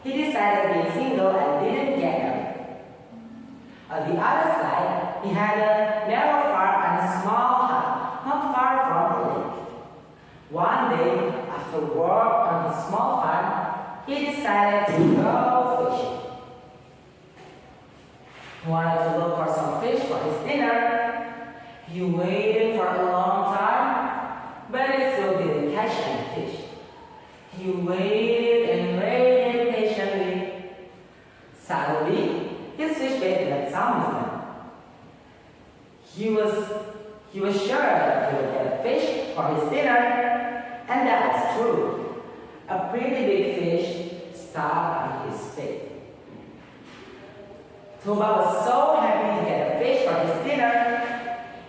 He decided to be single and didn't get married. On the other side, he had a narrow farm and a small hut not far from the lake. One day, after work on his small farm, he decided to go fishing. He wanted to look for some fish for his dinner. He waited for a long time, but he still didn't catch any fish. He waited and waited patiently. Suddenly, his fish bait had some movement. He was sure that he would get a fish for his dinner, and that was true. A pretty big fish stopped on his bait. Toba was so happy to get a fish for his dinner.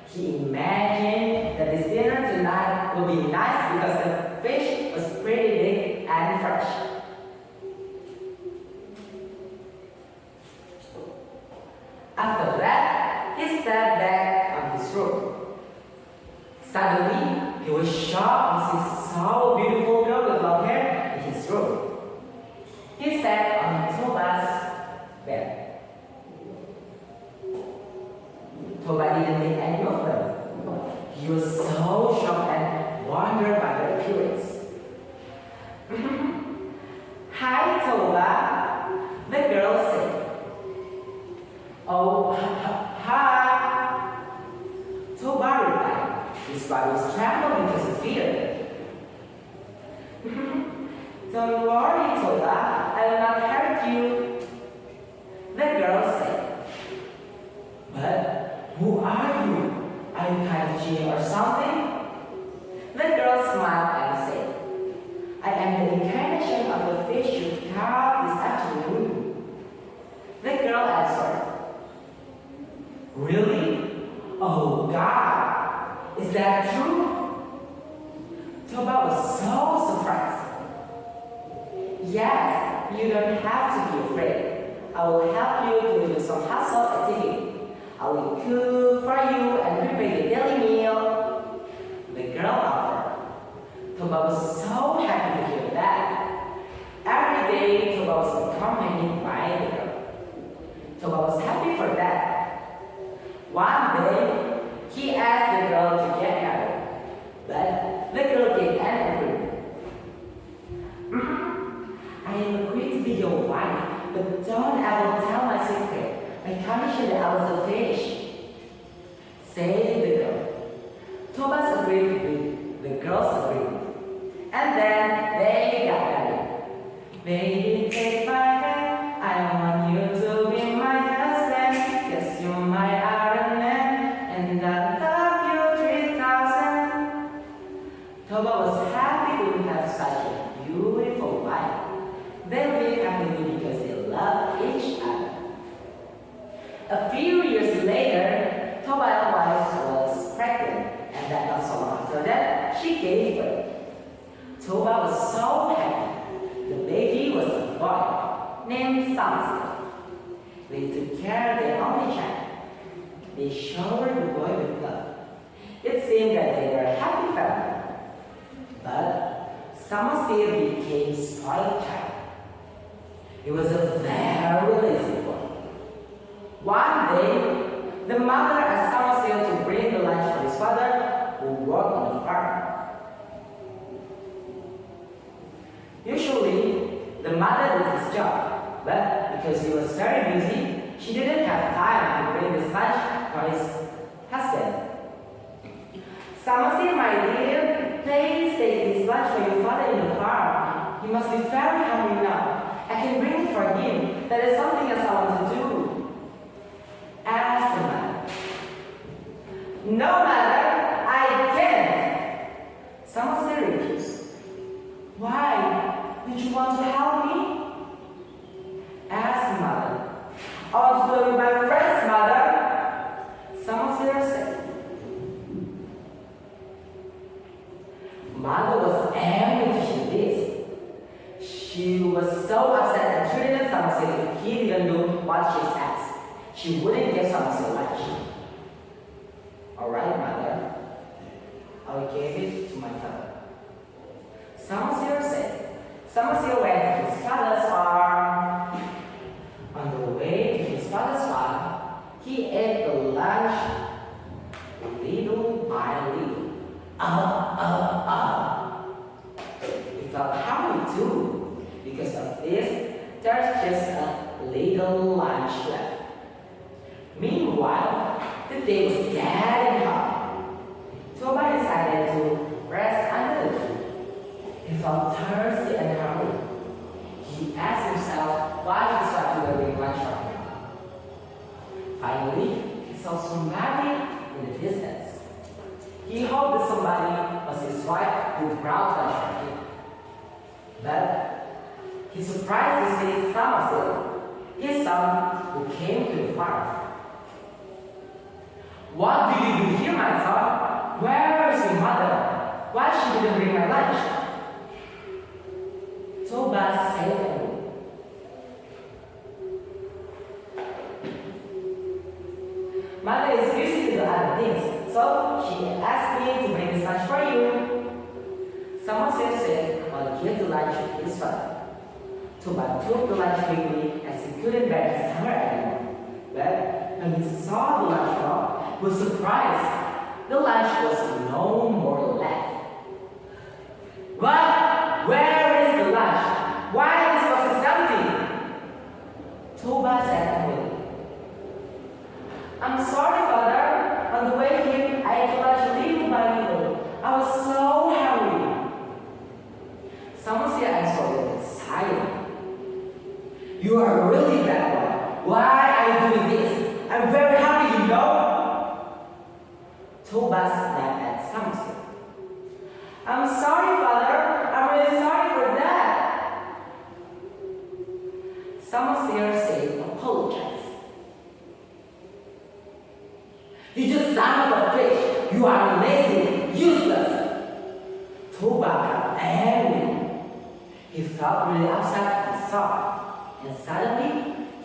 He imagined that his dinner tonight would be nice because the fish was pretty big and fresh. After that, he sat back on his room. Suddenly, he was shocked to see so beautiful girl with long hair in his room. He sat on Toba's bed. Toba didn't make any movement. He was so shocked and wondered by her appearance. Hi, Toba, the girl said. Oh, hi. Toba replied. His body was trembling because of fear. Don't worry, Toba, I will not hurt you. The girl said. But who are you? Are you kind of cheating or something? The girl smiled and said, I am the incarnation of the fish you caught this afternoon. The girl answered, Really? Oh God, is that true? Toba was so surprised. Yes, you don't have to be afraid. I will help you to do some household activity. I will cook for you and prepare your daily meal. The girl offered. Toba was so happy to hear that. Every day, Toba was accompanied by the girl. Toba was happy for that. One day, he asked the girl to get married, but the girl gave an agreement. I am agreed to be your wife, but don't ever tell my secret. I condition that I was a fish, said the girl. Thomas agreed with the girl's agreement, and then they got married. Baby, take my hand, I want you to be my husband, 'cause you're my Iron Man, and I love you 3,000. Toba was happy to have such a beautiful wife. They lived happily because they loved each other. A few years later, Toba's wife was pregnant, and then not so long after that, she gave birth. Toba was so happy. The baby was a boy named Samson. They took care of their only child. They showered the boy with love. It seemed that they were a happy family. But Samson became a spoiled child. He was a very lazy boy. One day, the mother asked Samuel to bring the lunch for his father, who worked on the farm. Usually, the mother did his job, but because he was very busy, she didn't have time to bring this lunch for his husband. Samuel, my dear, please take this lunch for your father in the farm. He must be very hungry now. I can bring it for him. That is something else I want to do. Asked the mother. No, mother, I can't. Samuel refused. Why? Did you want to help me? Asked the mother. I want to go with my friends, mother. Samuel said. Mother was angry to hear this. She was so upset and treated Samuel if he didn't do what she asked. She wouldn't give Samuel lunch. Alright, mother. I will give it to my father. Samuel said. Samuel went to his father's farm. On the way to his father's farm, he ate the lunch little by little. He felt hungry too. Because of this, there's just a little lunch left. Meanwhile, the day was getting hot. Toba decided to rest under the tree. He felt thirsty and hungry. He asked himself why his wife was doing lunch for him. Finally, he saw somebody in the distance. He hoped that somebody was his wife who brought lunch for him. But he surprised to see Samuel, his son, who came to the farm. "What do you do here, my son? Where is your mother? Why she didn't bring my lunch?" Toba said, "Mother is busy to do other things, so she asked me to bring this lunch for you." Someone said, "I'll give the lunch to his father." Toba took the lunch quickly as he couldn't bear his hunger anymore. But when he saw the lunch box, he was surprised. The lunch was no more left. "What? Where is the lunch? Why is the box empty?" Toba said angrily. "I'm sorry, father. On the way here, I ate lunch little by little. I was so hungry." Someone said answered with a sigh. "You are a really bad boy. Why are you doing this? I'm very hungry, you know." Toba snapped at Samuel. "I'm sorry, father. I'm really sorry for that." Samuel said, "Apologize." "You just son of a bitch. You are lazy, useless." Toba got angry. He felt really upset and sorry. And suddenly,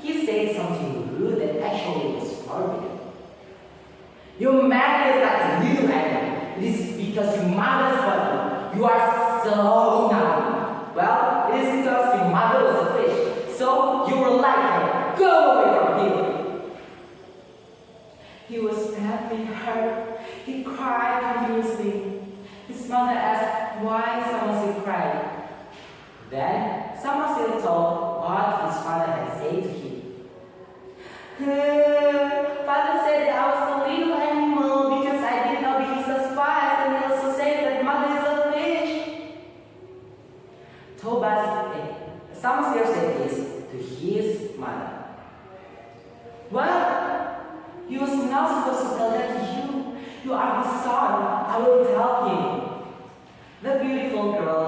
he said something rude that actually was forbidden. "Your man is like a little animal. It is because your mother's body. You are so naughty. Well, it is because your mother was a fish, so you were like her. Go away from here." He was badly hurt. He cried continuously. His mother asked why Samuel cried. Then Samuel told what his father had said to him. "Father said that I was a little animal because I didn't obey his advice, and he also said that mother is a fish." Samuel said this to his mother. "Well, he was not supposed to tell that to you. You are his son. I will tell him." The beautiful girl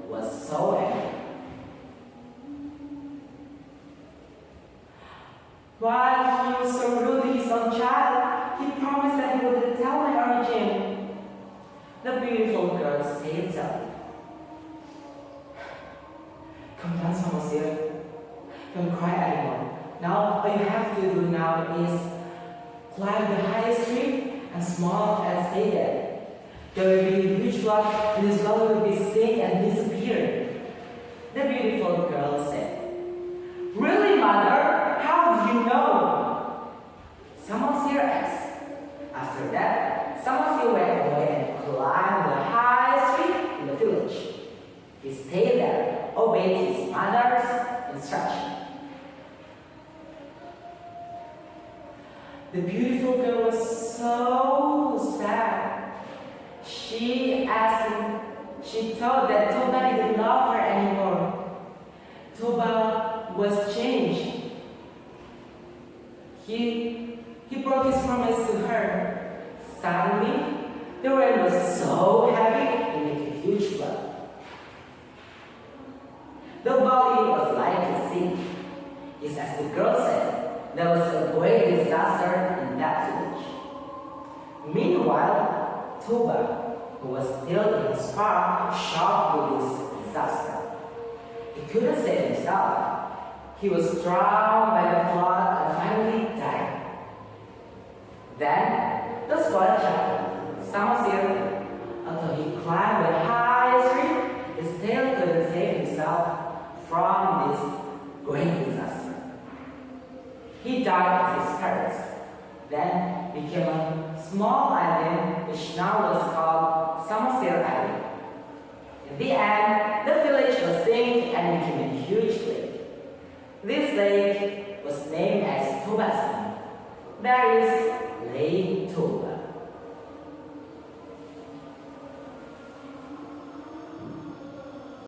was so angry. While he was so rude to his own child, he promised that he wouldn't tell my origin. The beautiful girl said so. "Come down, Samuel. Don't cry anymore. Now all you have to do now is climb the highest tree and smile and stay there. There will be a huge rock and this rock will be sick and disappear." The beautiful girl said, "Really, mother? How do you know?" Samuel asked. After that, Samuel went away and climbed the highest tree in the village. He stayed there, obeyed his mother's instruction. The beautiful girl was so sad. She thought that Toba didn't love her anymore. Toba was changed. He broke his promise to her. Suddenly, the rain was so heavy it made a huge flood. The valley was like a sea. Yes, as the girl said, there was a great disaster in that village. Meanwhile, Toba, who was still in his farm, shocked with this disaster. He couldn't save himself. He was drowned by the flood and finally died. Then, the spoiled child, Samuel, until he climbed the highest tree, he still couldn't save himself from this great disaster. He died with his parents, then became a small island which now was called Somerset Island. In the end, the village was sink and became a huge lake. This lake was named as Toba's name. That is Lake Toba.